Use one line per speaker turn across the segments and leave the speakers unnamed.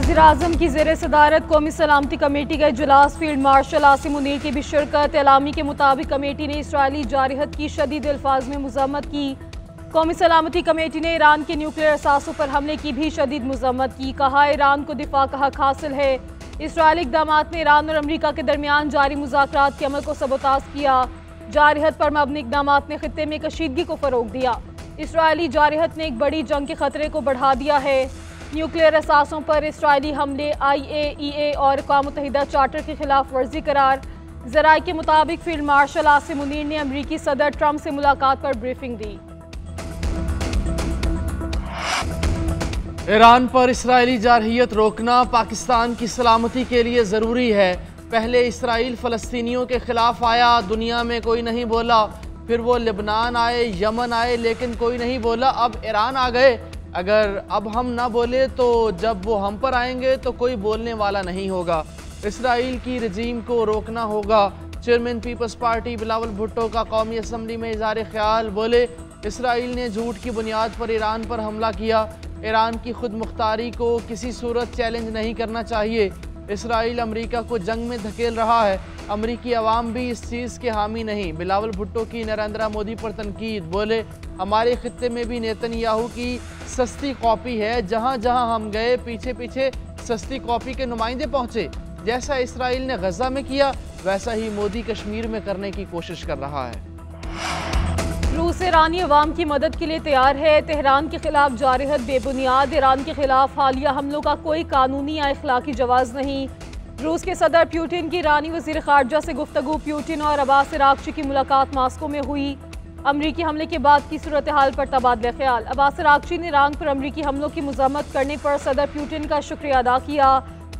वज़ीर-ए-आज़म की ज़ेर सदारत कौमी सलामती कमेटी का इजलास, फील्ड मार्शल आसिम मुनीर की भी शिरकत। एलामी के मुताबिक कमेटी ने इसराइली जारहत की शदीद अल्फाज में मज़म्मत की। कौमी सलामती कमेटी ने ईरान के न्यूक्लियर असासों पर हमले की भी शदीद मज़म्मत की। कहा, ईरान को दिफा का हक हासिल है। इसराइली इक़दामात ने ईरान और अमरीका के दरमियान जारी मुज़ाकरात के अमल को सबोताज किया। जारहत पर मबनी इक़दामात ने खित्ते में कशीदगी को फ़रोग दिया। इसराइली जारहत ने एक बड़ी जंग के खतरे को बढ़ा दिया है। न्यूक्लियर असासों पर इसराइली हमले IAEA और अक़वाम मुत्तहिदा चार्टर की खिलाफ वर्जी करार। ज़राए के मुताबिक फील्ड मार्शल आसिम मुनीर ने अमरीकी सदर ट्रंप से मुलाकात पर ब्रीफिंग दी।
ईरान पर इसराइली जारहियत रोकना पाकिस्तान की सलामती के लिए ज़रूरी है। पहले इसराइल फ़लस्तीनियों के ख़िलाफ़ आया, दुनिया में कोई नहीं बोला। फिर वो लेबनान आए, यमन आए, लेकिन कोई नहीं बोला। अब ईरान आ गए। अगर अब हम ना बोले तो जब वो हम पर आएंगे तो कोई बोलने वाला नहीं होगा। इसराइल की रजीम को रोकना होगा। Chairman Peoples Party Bilawal Bhutto का कौमी असम्बली में इज़हार ख्याल, बोले इसराइल ने झूठ की बुनियाद पर ईरान पर हमला किया। ईरान की खुद मुख्तारी को किसी सूरत चैलेंज नहीं करना चाहिए। इसराइल अमरीका को जंग में धकेल रहा है। अमरीकी अवाम भी इस चीज़ के हामी नहीं। बिलावल भुट्टो की नरेंद्र मोदी पर तनकीद, बोले हमारे खित्ते में भी नेतन्याहू की सस्ती कॉपी है। जहाँ जहाँ हम गए पीछे पीछे सस्ती कॉपी के नुमाइंदे पहुँचे। जैसा इसराइल ने गजा में किया वैसा ही मोदी कश्मीर में करने की कोशिश कर रहा है।
रूस ईरानी अवाम की मदद के लिए तैयार है। तेहरान के खिलाफ जारहत बेबुनियाद। ईरान के खिलाफ हालिया हमलों का कोई कानूनी या इखलाकी जवाज़ नहीं। रूस के सदर पुतिन की ईरानी वज़ीर ख़ारजा से गुफ्तगू। पुतिन और अब्बास अराग़ची की मुलाकात मास्को में हुई। अमरीकी हमले के बाद की सूरत हाल पर तबादला ख्याल। अब्बास अराग़ची ने ईरान पर अमरीकी हमलों की मज़म्मत करने पर सदर पुतिन का शुक्रिया अदा किया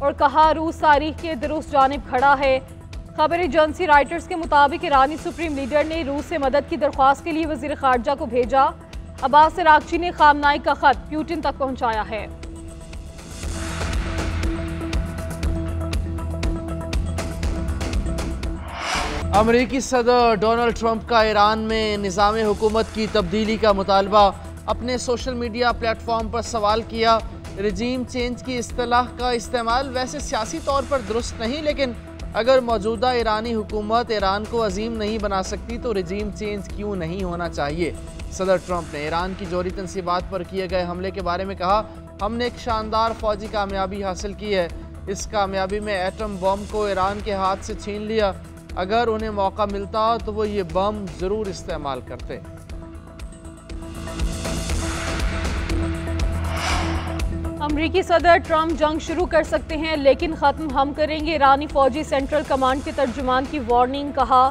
और कहा, रूस तारीख के दुरुस्त जानिब खड़ा है। खबर एजेंसी राइटर्स के मुताबिक ईरानी सुप्रीम लीडर ने रूस से मदद की दरख्वास्त के लिए वज़ीर ख़ारजा को भेजा। अब्बास अराग़ची ने ख़ामनाई का ख़त पुतिन तक पहुँचाया है।
अमरीकी सदर डोनाल्ड ट्रंप का ईरान में निज़ाम हुकूमत की तब्दीली का मुतालबा। अपने सोशल मीडिया प्लेटफॉर्म पर सवाल किया। रजीम चेंज की इस्तिलाह का इस्तेमाल वैसे सियासी तौर पर दुरुस्त नहीं, लेकिन अगर मौजूदा ईरानी हुकूमत ईरान को अजीम नहीं बना सकती तो रजीम चेंज क्यों नहीं होना चाहिए। सदर ट्रंप ने ईरान की जौहरी तनसीबात पर किए गए हमले के बारे में कहा, हमने एक शानदार फौजी कामयाबी हासिल की है। इस कामयाबी में एटम बम को ईरान के हाथ से छीन लिया। अगर उन्हें मौका मिलता तो वो ये बम ज़रूर इस्तेमाल करते।
अमरीकी सदर ट्रंप जंग शुरू कर सकते हैं लेकिन ख़त्म हम करेंगे। ईरानी फ़ौजी सेंट्रल कमांड के तर्जुमान की वार्निंग। कहा,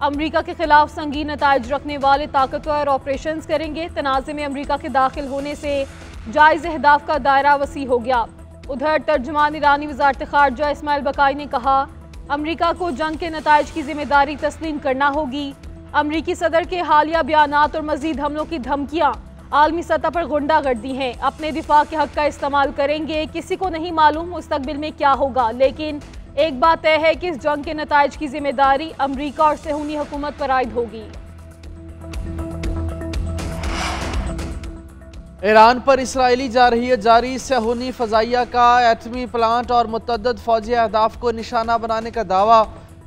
अमरीका के खिलाफ संगीन नताइज रखने वाले ताकतवर ऑपरेशंस करेंगे। तनाज़े में अमरीका के दाखिल होने से जायज़ अहदाफ का दायरा वसी हो गया। उधर तर्जुमान ईरानी वज़ारत ख़ारजा इस्माइल बकाई ने कहा, अमरीका को जंग के नताइज की जिम्मेदारी तस्लीम करना होगी। अमरीकी सदर के हालिया बयानात और मज़ीद हमलों की धमकियाँ आलमी सतह पर गुंडागर्दी हैं। अपने दिफा के हक का इस्तेमाल करेंगे। किसी को नहीं मालूम मुस्तकबिल में क्या होगा, लेकिन एक बात तय है कि इस जंग के नताइज की जिम्मेदारी अमरीका और सहूनी हुकूमत पर आयद होगी।
ईरान पर इसराइली जारहियत जारी। सहूनी फ़ज़ाइया का एटमी प्लांट और मुतअद्दिद फ़ौजी अहदाफ को निशाना बनाने का दावा।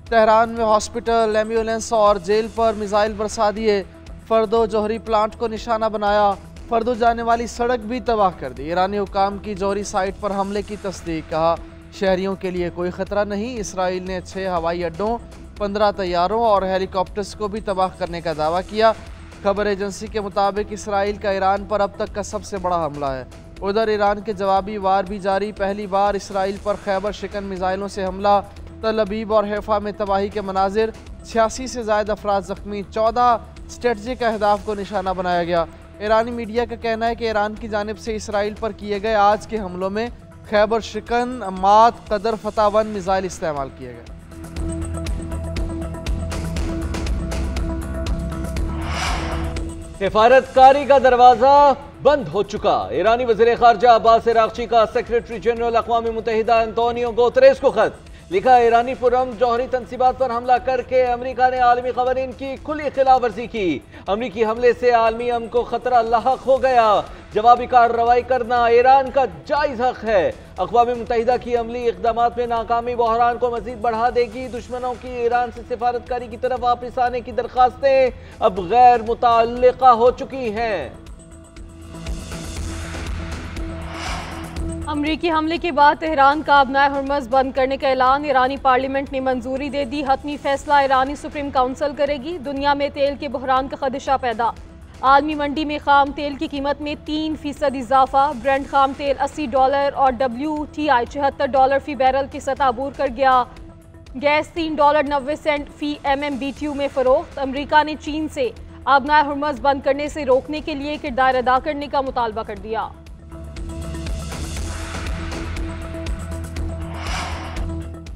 तेहरान में हॉस्पिटल, एम्बुलेंस और जेल पर मिसाइल बरसा दिए। फर्दो जौहरी प्लांट को निशाना बनाया। फर्दो जाने वाली सड़क भी तबाह कर दी। ईरानी हुकाम की जौहरी साइट पर हमले की तस्दीक। कहा, शहरियों के लिए कोई ख़तरा नहीं। इसराइल ने 6 हवाई अड्डों, 15 तैयारों और हेलीकॉप्टर्स को भी तबाह करने का दावा किया। खबर एजेंसी के मुताबिक इसराइल का ईरान पर अब तक का सबसे बड़ा हमला है। उधर ईरान के जवाबी वार भी जारी। पहली बार इसराइल पर खैबर शिकन मिसाइलों से हमला। तल अबीब और हैफा में तबाही के मनाजिर। 86 से ज़ायद अफराद जख्मी। 14 स्ट्रेटजिक अहदाफ को निशाना बनाया गया। ईरानी मीडिया का कहना है कि ईरान की जानिब से इसराइल पर किए गए आज के हमलों में खैबर शिकन, मात, कदर फतावन मिसाइल इस्तेमाल किए गए।
सिफारतकारी का दरवाजा बंद हो चुका। ईरानी वज़ीर ख़ारजा अब्बास अराग़ची का सेक्रेटरी जनरल अक़वाम मुत्तहिदा एंटोनियो गुतेरेस को खत। लिखा ईरानी पुरम जौहरी तंसीबात पर हमला करके अमेरिका ने आलमी क़वानीन की खुली खिलाफवर्जी की। अमेरिकी हमले से आलमी अमन को खतरा लाहक हो गया। जवाबी कार्रवाई करना ईरान का जायज हक है। अक़वाम मुत्तहिदा की अमली इक़दामात में नाकामी बहरान को मजीद बढ़ा देगी। दुश्मनों की ईरान से सिफारतकारी की तरफ वापस आने की दरखास्तें अब गैर मुताल्लिका हो चुकी हैं।
अमरीकी हमले के बाद तेहरान का अपना हुर्मज़ बंद करने का ऐलान। ईरानी पार्लियामेंट ने मंजूरी दे दी। हतमी फैसला ईरानी सुप्रीम काउंसिल करेगी। दुनिया में तेल के बहरान का खदशा पैदा। आलमी मंडी में खाम तेल की कीमत में 3% इजाफा। ब्रेंट खाम तेल $80 और WTI $74 फी बैरल की सतह अबूर कर गया। गैस $3.90 फी MMBTU में फरोख्त। अमरीका ने चीन से अपना हुर्मज़ बंद करने से रोकने के लिए किरदार अदा करने का मुतालबा कर दिया।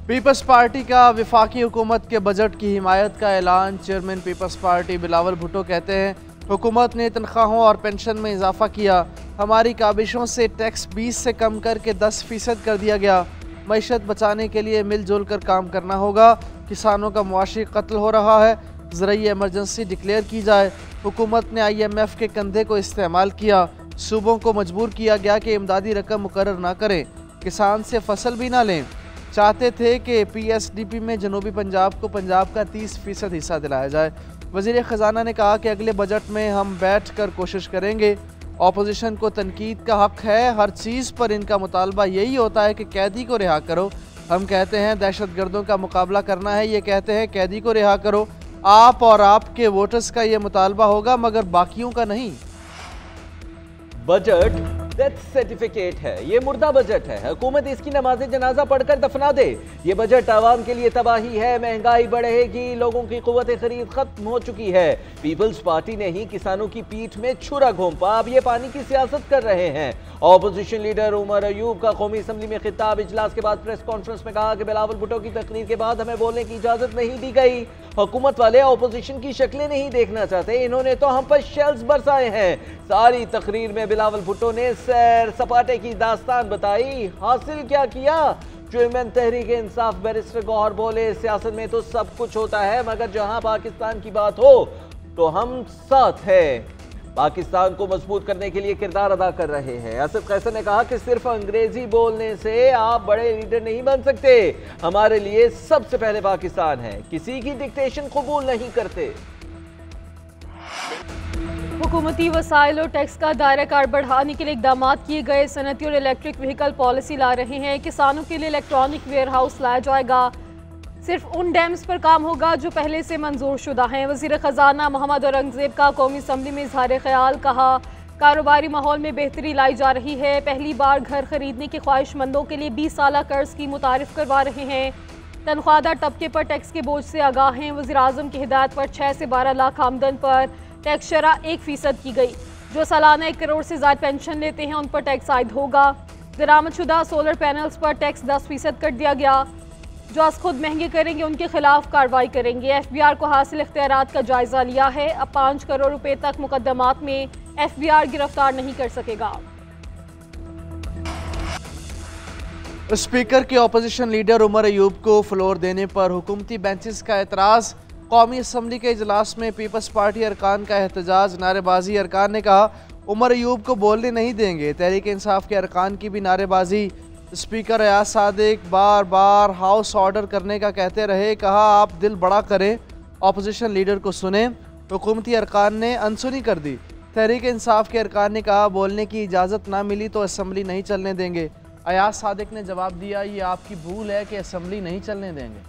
पीपल्स पार्टी का वफाकी हुकूमत के बजट की हिमायत का ऐलान। Chairman Peoples Party Bilawal Bhutto कहते हैं, हुकूमत ने तनख्वाहों और पेंशन में इजाफा किया। हमारी काबिशों से टैक्स 20 से कम करके 10% कर दिया गया। मईशत बचाने के लिए मिलजुल कर काम करना होगा। किसानों का मुआशी कत्ल हो रहा है। ज़रूरी एमरजेंसी डिक्लेयर की जाए। हुकूमत ने IMF के कंधे को इस्तेमाल किया। सूबों को मजबूर किया गया कि इमदादी रकम मुकर्रर ना करें। किसान से फसल भी ना लें। चाहते थे कि PSDP में जनूबी पंजाब को पंजाब का 30% हिस्सा दिलाया जाए। वज़ीर ख़जाना ने कहा कि अगले बजट में हम बैठ कर कोशिश करेंगे। ऑपोजिशन को तनकीद का हक है। हर चीज़ पर इनका मुतालबा यही होता है कि कैदी को रिहा करो। हम कहते हैं दहशत गर्दों का मुकाबला करना है, ये कहते हैं कैदी को रिहा करो। आप और आपके वोटर्स का ये मुतालबा होगा, मगर बाकियों का नहीं।
बजट डेथ सर्टिफिकेट है, ये मुर्दा बजट है। हुकूमत इसकी नमाज जनाजा पढ़कर दफना दे। ये बजट आवाम के लिए तबाही है। महंगाई बढ़ेगी, लोगों की कुव्वत खरीद खत्म हो चुकी है। पीपल्स पार्टी ने ही किसानों की पीठ में छुरा घोंपा, अब ये पानी की सियासत कर रहे हैं। ऑपोजिशन लीडर उमर अयूब का कौमी असम्बली में खिताब। इजलास के बाद प्रेस कॉन्फ्रेंस में कहा कि बिलावल भुट्टो की तकरीर के बाद हमें बोलने की इजाजत नहीं दी गई। हुकूमत वाले ऑपोजिशन की शक्लें नहीं देखना चाहते, इन्होंने तो हम पर शेल्स बरसाए हैं। सारी तकरीर में बिलावल भुट्टो ने सैर सपाटे की दास्तान बताई। हासिल क्या किया? चेयरमैन तहरीक इंसाफ बैरिस्टर गौहर बोले, सियासत में तो सब कुछ होता है, मगर जहां पाकिस्तान की बात हो तो हम साथ हैं। पाकिस्तान को मजबूत करने के लिए किरदार अदा कर रहे हैं। असद कैसर ने कहा कि सिर्फ अंग्रेजी बोलने से आप बड़े लीडर नहीं बन सकते। हमारे लिए सबसे पहले पाकिस्तान है, किसी की डिक्टेशन कबूल नहीं करते।
हुकूमती वसाइल और टैक्स का दायरा कार बढ़ाने के लिए इकदाम किए गए। सनती और इलेक्ट्रिक व्हीकल पॉलिसी ला रहे हैं। किसानों के लिए इलेक्ट्रॉनिक वेयर हाउस लाया जाएगा। सिर्फ उन डैम्स पर काम होगा जो पहले से मंजूर शुदा हैं। वज़ीर ख़जाना मोहम्मद औरंगज़ेब का कौमी असम्बली में इज़हार ख्याल। कहा, कारोबारी माहौल में बेहतरी लाई जा रही है। पहली बार घर खरीदने के ख्वाहिशमंदों के लिए 20 साल कर्ज की मुतारिफ करवा रहे हैं। तनख्वाहदार तबके पर टैक्स के बोझ से आगाह हैं। वज़ीर आज़म की हिदायत पर 6 से 12 लाख आमदन पर टैक्स शरह 1% की गई। जो सालाना 1 करोड़ से ज़्यादा पेंशन लेते हैं उन पर टैक्स आयद होगा। दरामदशुदा सोलर पैनल्स पर टैक्स 10% कर दिया गया। जो अस खुद महंगे करेंगे उनके खिलाफ कार्रवाई करेंगे। FBR को हासिल इख्तियारात का जायजा लिया है। अब 5 करोड़ रुपए तक मुकदमात में FBR गिरफ्तार नहीं कर सकेगा।
स्पीकर के ऑपोजिशन लीडर उमर अयूब को फ्लोर देने पर हुकूमती बेंचेस का एतराज़। कौमी असम्बली के इजलास में पीपल्स पार्टी अरकान का एहतजाज, नारेबाजी। अरकान ने कहा, उमर अयूब को बोलने नहीं देंगे। तहरीक इंसाफ के अरकान की भी नारेबाजी। स्पीकर अयाज सादिक बार बार हाउस ऑर्डर करने का कहते रहे। कहा, आप दिल बड़ा करें, ऑपोजिशन लीडर को सुने। हुकूमती अरकान ने अनसुनी कर दी। तहरीक इंसाफ के अरकान ने कहा, बोलने की इजाज़त ना मिली तो असम्बली नहीं चलने देंगे। अयाज सादिक ने जवाब दिया, ये आपकी भूल है कि असम्बली नहीं चलने देंगे।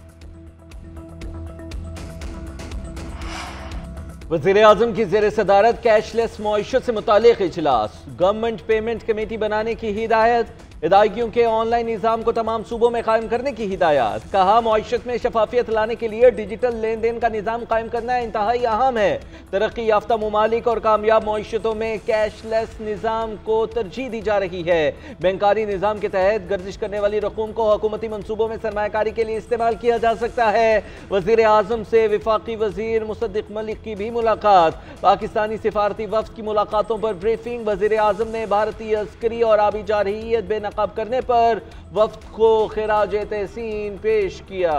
वज़ीर आज़म की ज़ेर सदारत कैशलेस मईशत से मुतालिक इजलास। गवर्नमेंट पेमेंट कमेटी बनाने की हिदायत। अदायगियों के ऑनलाइन निज़ाम को तमाम सूबों में कायम करने की हिदायत। कहा, मईशत में शफाफियत लाने के लिए डिजिटल लेन देन का निज़ाम कायम करना इंतहाई अहम है। तरक्की याफ्ता ममालिक और कामयाब मईशतों में कैशलेस निज़ाम को तरजीह दी जा रही है। बैंकारी निज़ाम के तहत गर्दिश करने वाली रकूम को हुकूमती मनसूबों में सरमायाकारी के लिए इस्तेमाल किया जा सकता है। वज़ीर आज़म से वफाकी वज़ीर मुसद्दिक मलिक की भी मुलाकात। पाकिस्तानी सिफारती वफ्द की मुलाकातों पर ब्रीफिंग। वज़ीर आज़म ने भारतीय अस्करी और आबी जारहियत बेनकाब इनकाब करने पर वफ्द को खिराज तहसीन पेश किया।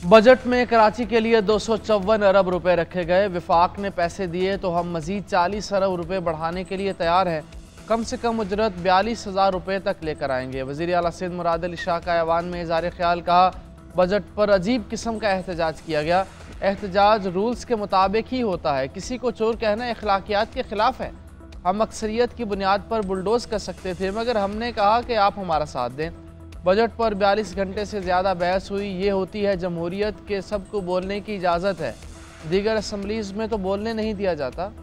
बजट में कराची के लिए 254 अरब रुपए रखे गए। विफाक ने पैसे दिए तो हम मजीद 40 अरब रुपए बढ़ाने के लिए तैयार हैं। कम से कम उजरत 42,000 रुपये तक लेकर आएंगे। वज़ीर आला सिंध मुराद अली शाह का ऐवान में इज़हार ख्याल कहा। बजट पर अजीब किस्म का एहतजाज किया गया। एहतजाज रूल्स के मुताबिक ही होता है। किसी को चोर कहना अखलाकियात के ख़िलाफ़ है। हम अक्सरियत की बुनियाद पर बुलडोज कर सकते थे, मगर हमने कहा कि आप हमारा साथ दें। बजट पर 42 घंटे से ज़्यादा बहस हुई। ये होती है जमहूरियत के सबको बोलने की इजाज़त है। दीगर असम्बलीज़ में तो बोलने नहीं दिया जाता।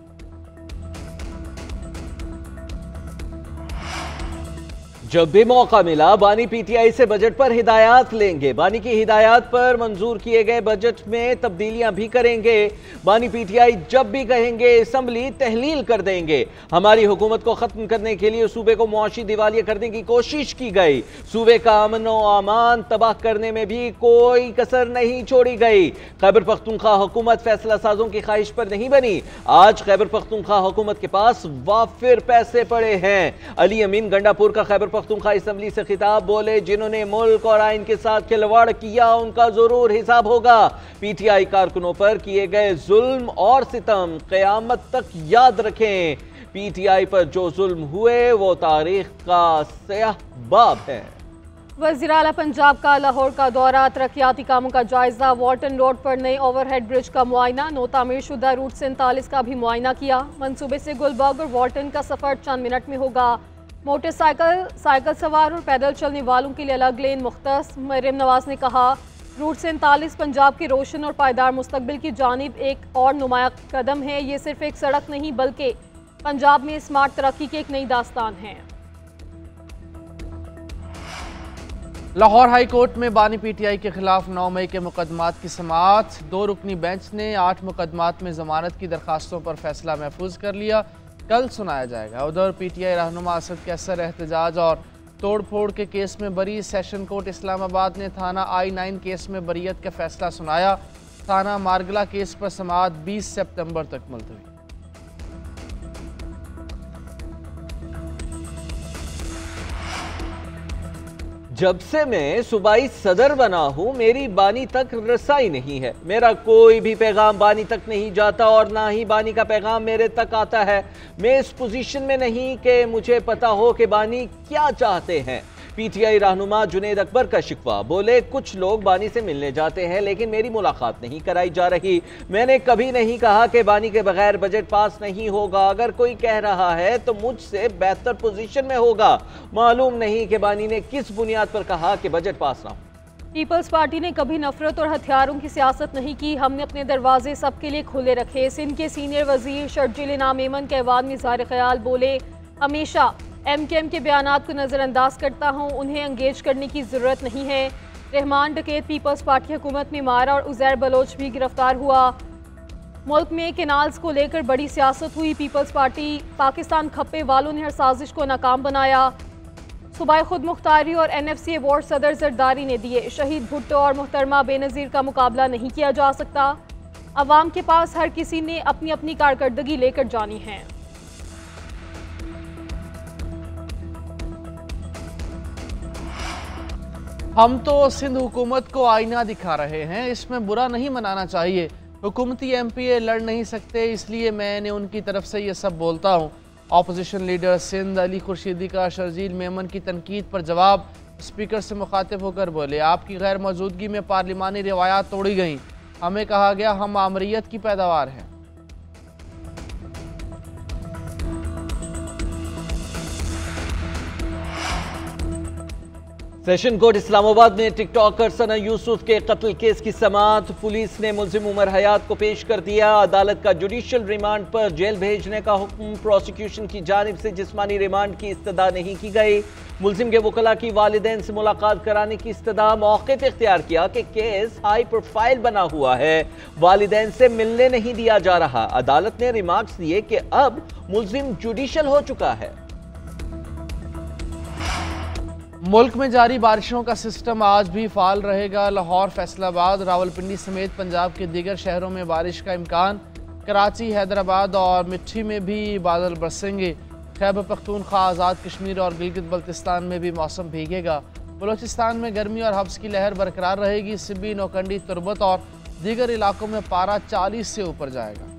जब भी मौका मिला बानी पीटीआई से बजट पर हिदायत लेंगे। बानी की हिदायत पर मंजूर किए गए बजट में तब्दीलियां भी करेंगे। बानी पीटीआई जब भी कहेंगे असम्बली तहलील कर देंगे। हमारी हुकूमत को खत्म करने के लिए सूबे को मुआशी दिवालिया करने की कोशिश की गई। सूबे का अमन व अमान तबाह करने में भी कोई कसर नहीं छोड़ी गई। खैबर पख्तूनख्वा हुकूमत फैसला साजों की ख्वाहिश पर नहीं बनी। आज खैबर पख्तूनख्वा हुकूमत के पास वाफिर पैसे पड़े हैं। अली अमीन गंडापुर का खैबर पख्तूनख्वा असम्बली से खिताब बोले, जिन्होंने मुल्क और आइन के साथ खिलवाड़ किया उनका जरूर हिसाब होगा। पीटीआई कारकुनों पर किए गए जुल्म और सितम क़यामत तक याद रखें। पीटीआई पर जो जुल्म हुए वो तारीख का स्याह बाब है।
वज़ीर आला पंजाब का लाहौर का दौरा, तरक्याती कामों का जायजा, वाल्टन रोड पर नए ओवरहेड ब्रिज का मुआयना, नो तामीर शुदा रूट 47 का भी मुआयना किया। मंसूबे से गुलबर्ग और वाल्टन का सफर चंद मिनट में होगा। मोटरसाइकिल, साइकिल सवार और पैदल चलने वालों के लिए अलग लेन मुख्तस। मरियम नवाज ने कहा, रूट 47 पंजाब के रोशन और पायदार मुस्तकबिल की जानिब एक और नुमाया कदम है। ये सिर्फ एक सड़क नहीं बल्कि पंजाब में स्मार्ट तरक्की की एक नई दास्तान है।
लाहौर हाई कोर्ट में बानी पीटीआई के खिलाफ 9 मई के मुकदमात की समाअत। 2 रुकनी बेंच ने 8 मुकदमात में जमानत की दरखास्तों पर फैसला महफूज कर लिया। कल सुनाया जाएगा। उधर पीटीआई रहनुमा असद कैसर एहतजाज और तोड़ फोड़ के केस में बरी। सेशन कोर्ट इस्लामाबाद ने थाना I9 केस में बरीयत का फैसला सुनाया। थाना मारगला केस पर समाअत 20 सितंबर तक मुलतवी।
जब से मैं सूबाई सदर बना हूं मेरी बानी तक रसाई नहीं है। मेरा कोई भी पैगाम बानी तक नहीं जाता और ना ही बानी का पैगाम मेरे तक आता है। मैं इस पोजीशन में नहीं कि मुझे पता हो कि बानी क्या चाहते हैं। पीटीआई रहनुमा जुनेद अकबर का शिकवा, बोले कुछ लोग बानी से मिलने जाते हैं लेकिन मेरी मुलाकात नहीं कराई जा रही। मैंने कभी नहीं कहा कि बानी के बगैर बजट पास नहीं होगा। अगर कोई कह रहा है तो मुझसे बेहतर पोजीशन में होगा। मालूम नहीं कि बानी ने किस बुनियाद पर कहा कि बजट पास ना हो।
पीपल्स पार्टी ने कभी नफरत और हथियारों की सियासत नहीं की। हमने अपने दरवाजे सबके लिए खुले रखे। सिंध के सीनियर वजीर शर्जील इनाम मेमन के ऐवान में इज़हार ख्याल, बोले हमेशा MKM के बयानात को नज़रअंदाज करता हूँ, उन्हें एंगेज करने की ज़रूरत नहीं है। रहमान डकैत पीपल्स पार्टी हुकूमत में मारा और उज़ैर बलोच भी गिरफ्तार हुआ। मुल्क में केनाल्स को लेकर बड़ी सियासत हुई। पीपल्स पार्टी पाकिस्तान खप्पे वालों ने हर साजिश को नाकाम बनाया। सूबाई खुद मुख्तारी और NFC अवार्ड सदर जरदारी ने दिए। शहीद भुट्टो और मुहतरमा बेनज़ीर का मुकाबला नहीं किया जा सकता। अवाम के पास हर किसी ने अपनी अपनी कारकर्दगी लेकर जानी है।
हम तो सिंध हुकूमत को आईना दिखा रहे हैं, इसमें बुरा नहीं मनाना चाहिए। हुकूमती MPA लड़ नहीं सकते, इसलिए मैंने उनकी तरफ से ये सब बोलता हूँ। अपोजिशन लीडर सिंध अली खुर्शीदी का शर्जील मेमन की तनकीद पर जवाब। स्पीकर से मुखातिब होकर बोले, आपकी गैर मौजूदगी में पार्लिमानी रिवायात तोड़ी गई। हमें कहा गया हम आमरीयत की पैदावार हैं।
सेशन कोर्ट इस्लामाबाद में टिकटॉकर सना यूसुफ के कत्ल केस की समाअत। पुलिस ने मुल्जिम उमर हयात को पेश कर दिया। अदालत का जुडिशियल रिमांड पर जेल भेजने का हुक्म। प्रोसिक्यूशन की जानिब से जिस्मानी रिमांड की इस्तदा नहीं की गई। मुल्जिम के वकला की वालिदैन से मुलाकात कराने की इस्तदा। मौके पर इख्तियार किया कि केस हाई प्रोफाइल बना हुआ है, वालिदैन से मिलने नहीं दिया जा रहा। अदालत ने रिमार्क्स दिए कि अब मुल्जिम जुडिशियल हो चुका है।
मुल्क में जारी बारिशों का सिस्टम आज भी फाल रहेगा। लाहौर, फैसलाबाद, रावलपिंडी समेत पंजाब के दीगर शहरों में बारिश का इम्कान। कराची, हैदराबाद और मिट्टी में भी बादल बरसेंगे। खैबर पख्तूनख्वा, आज़ाद कश्मीर और गिलगित बल्तिस्तान में भी मौसम भीगेगा। बलूचिस्तान में गर्मी और हब्स की लहर बरकरार रहेगी। सिब्बी, नौकंडी, तुरबत और दीगर इलाकों में पारा 40 से ऊपर जाएगा।